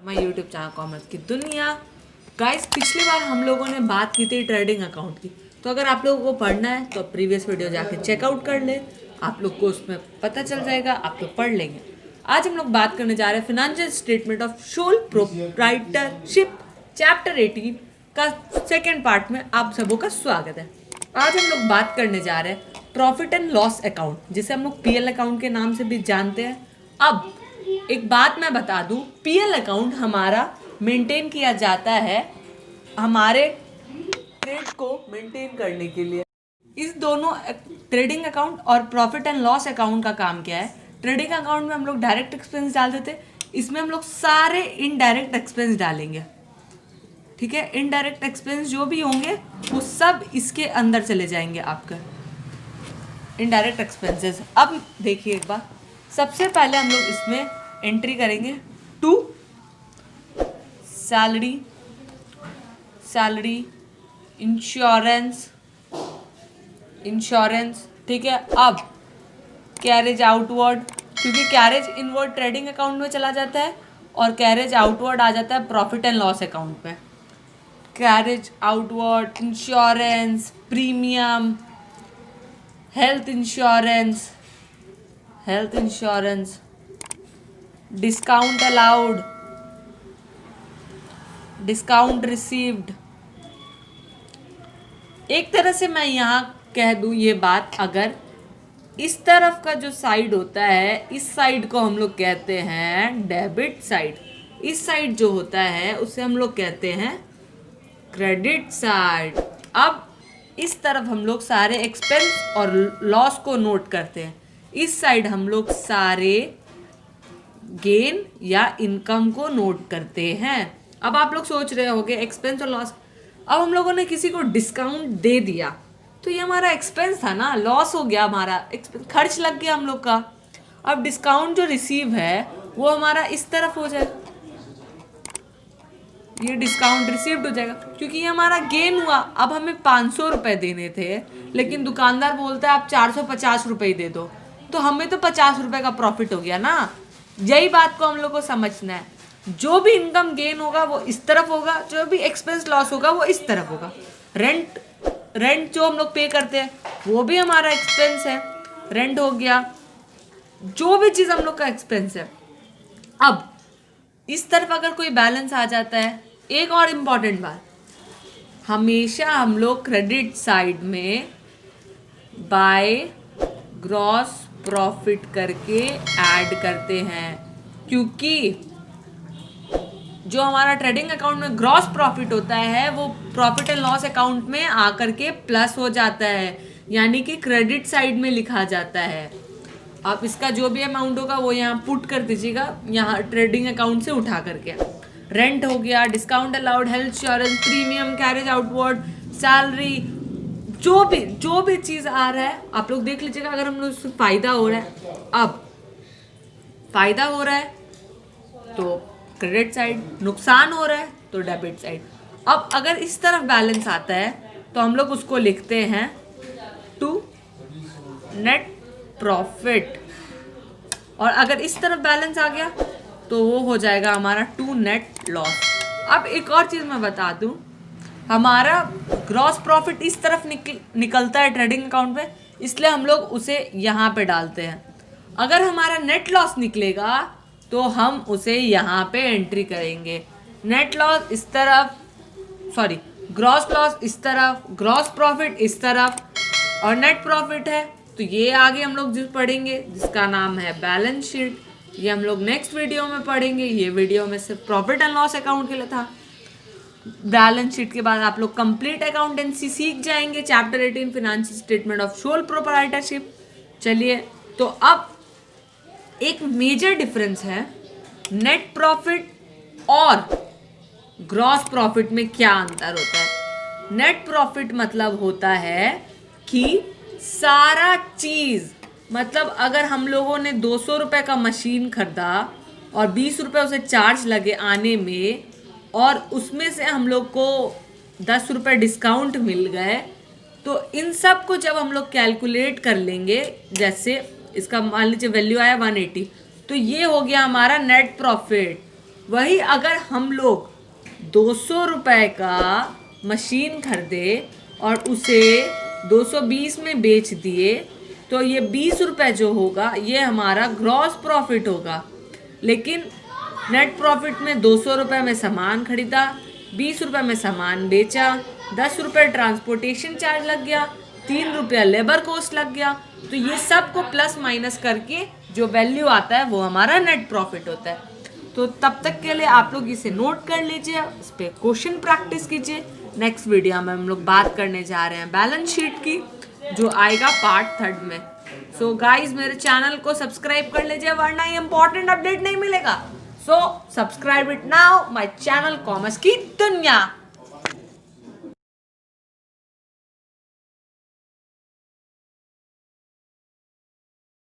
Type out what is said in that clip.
My YouTube channel commerce की दुनिया। Guys, पिछली बार हम लोगों ने बात की थी ट्रेडिंग अकाउंट की, तो अगर आप लोगों को पढ़ना है तो प्रीवियस वीडियो जाके चेकआउट कर ले, आप लोग को उसमें पता चल जाएगा, आप लोग पढ़ लेंगे। आज हम लोग बात करने जा रहे हैं financial statement of sole proprietorship chapter 18 का सेकेंड पार्ट में आप सबों का स्वागत है। आज हम लोग बात करने जा रहे हैं प्रॉफिट एंड लॉस अकाउंट, जिसे हम लोग पीएल अकाउंट के नाम से भी जानते हैं। अब एक बात मैं बता दूं, पीएल अकाउंट हमारा मेंटेन किया जाता है हमारे ट्रेड को मेंटेन करने के लिए। इस दोनों ट्रेडिंग अकाउंट और प्रॉफिट एंड लॉस अकाउंट का काम क्या है? ट्रेडिंग अकाउंट में हम लोग डायरेक्ट एक्सपेंस डाल देते, इसमें हम लोग सारे इनडायरेक्ट एक्सपेंस डालेंगे। ठीक है, इनडायरेक्ट एक्सपेंस जो भी होंगे वो सब इसके अंदर चले जाएंगे आपका इनडायरेक्ट एक्सपेंसेस। अब देखिए एक बार, सबसे पहले हम लोग इसमें एंट्री करेंगे टू सैलरी इंश्योरेंस। ठीक है, अब कैरेज आउटवर्ड, क्योंकि कैरेज इनवर्ड ट्रेडिंग अकाउंट में चला जाता है और कैरेज आउटवर्ड आ जाता है प्रॉफिट एंड लॉस अकाउंट पे। Carriage outward, insurance, premium, health insurance, discount allowed, discount received. एक तरह से मैं यहाँ कह दूँ ये बात, अगर इस तरफ का जो साइड होता है, इस साइड को हम लोग कहते हैं डेबिट साइड, इस साइड जो होता है उसे हम लोग कहते हैं क्रेडिट साइड। अब इस तरफ हम लोग सारे एक्सपेंस और लॉस को नोट करते हैं, इस साइड हम लोग सारे गेन या इनकम को नोट करते हैं। अब आप लोग सोच रहे होंगे एक्सपेंस और लॉस, अब हम लोगों ने किसी को डिस्काउंट दे दिया तो ये हमारा एक्सपेंस था ना, लॉस हो गया, हमारा खर्च लग गया हम लोग का। अब डिस्काउंट जो रिसीव है वो हमारा इस तरफ हो जाएगा, ये डिस्काउंट रिसीव्ड हो जाएगा क्योंकि ये हमारा गेन हुआ। अब हमें 500 रुपये देने थे, लेकिन दुकानदार बोलता है आप 450 रुपये दे दो, तो हमें तो 50 रुपये का प्रॉफिट हो गया ना। यही बात को हम लोग को समझना है, जो भी इनकम गेन होगा वो इस तरफ होगा, जो भी एक्सपेंस लॉस होगा वो इस तरफ होगा। रेंट जो हम लोग पे करते हैं वो भी हमारा एक्सपेंस है, रेंट हो गया, जो भी चीज़ हम लोग का एक्सपेंस है। अब इस तरफ अगर कोई बैलेंस आ जाता है, एक और इम्पॉर्टेंट बात, हमेशा हम लोग क्रेडिट साइड में बाय ग्रॉस प्रॉफिट करके ऐड करते हैं, क्योंकि जो हमारा ट्रेडिंग अकाउंट में ग्रॉस प्रॉफिट होता है वो प्रॉफिट एंड लॉस अकाउंट में आकर के प्लस हो जाता है, यानी कि क्रेडिट साइड में लिखा जाता है। आप इसका जो भी अमाउंट होगा वो यहाँ पुट कर दीजिएगा, यहाँ ट्रेडिंग अकाउंट से उठा करके। रेंट हो गया, discount allowed, health insurance, premium, carriage outward, salary, जो भी चीज़ आ रहा है आप लोग देख लीजिएगा। अगर हम लोग उससे फ़ायदा हो रहा है, अब फ़ायदा हो रहा है तो क्रेडिट साइड, नुकसान हो रहा है तो डेबिट साइड। अब अगर इस तरफ बैलेंस आता है तो हम लोग उसको लिखते हैं टू नेट प्रॉफिट, और अगर इस तरफ बैलेंस आ गया तो वो हो जाएगा हमारा टू नेट लॉस। अब एक और चीज़ मैं बता दूं, हमारा ग्रॉस प्रॉफिट इस तरफ निकलता है ट्रेडिंग अकाउंट में, इसलिए हम लोग उसे यहाँ पे डालते हैं। अगर हमारा नेट लॉस निकलेगा तो हम उसे यहाँ पे एंट्री करेंगे। नेट लॉस इस तरफ, सॉरी ग्रॉस लॉस इस तरफ, ग्रॉस प्रॉफिट इस तरफ, और नेट प्रॉफिट है तो ये आगे हम लोग जिस पढ़ेंगे जिसका नाम है बैलेंस शीट, ये हम लोग नेक्स्ट वीडियो में पढ़ेंगे। ये वीडियो में सिर्फ प्रॉफिट एंड लॉस अकाउंट के लिए था। बैलेंस शीट के बाद आप लोग कंप्लीट अकाउंटेंसी सीख जाएंगे, chapter 18 financial statement of sole proprietorship. चलिए, तो अब एक मेजर डिफरेंस है नेट प्रॉफिट और ग्रॉस प्रॉफिट में। क्या अंतर होता है? नेट प्रॉफिट मतलब होता है कि सारा चीज़, मतलब अगर हम लोगों ने 200 रुपये का मशीन खरीदा और 20 रुपये उसे चार्ज लगे आने में, और उसमें से हम लोग को 10 रुपये डिस्काउंट मिल गए, तो इन सब को जब हम लोग कैलकुलेट कर लेंगे, जैसे इसका मान लीजिए वैल्यू आया 180, तो ये हो गया हमारा नेट प्रॉफिट। वही अगर हम लोग 200 रुपए का मशीन खरीदे और उसे 220 में बेच दिए तो ये 20 रुपए जो होगा ये हमारा ग्रॉस प्रॉफिट होगा। लेकिन नेट प्रॉफिट में 200 रुपए में सामान खरीदा, 20 रुपए में सामान बेचा, 10 रुपए ट्रांसपोर्टेशन चार्ज लग गया, 3 रुपया लेबर कॉस्ट लग गया। तो ये सब को प्लस माइनस करके जो वैल्यू आता है वो हमारा नेट प्रॉफिट होता है। तो तब तक के लिए आप लोग इसे नोट कर लीजिए, इस पर क्वेश्चन प्रैक्टिस कीजिए। नेक्स्ट वीडियो में हम लोग बात करने जा रहे हैं बैलेंस शीट की, जो आएगा पार्ट 3 में। सो गाइज मेरे चैनल को सब्सक्राइब कर लीजिए वरना ये इंपॉर्टेंट अपडेट नहीं मिलेगा। So subscribe it now my channel commerce की दुनिया।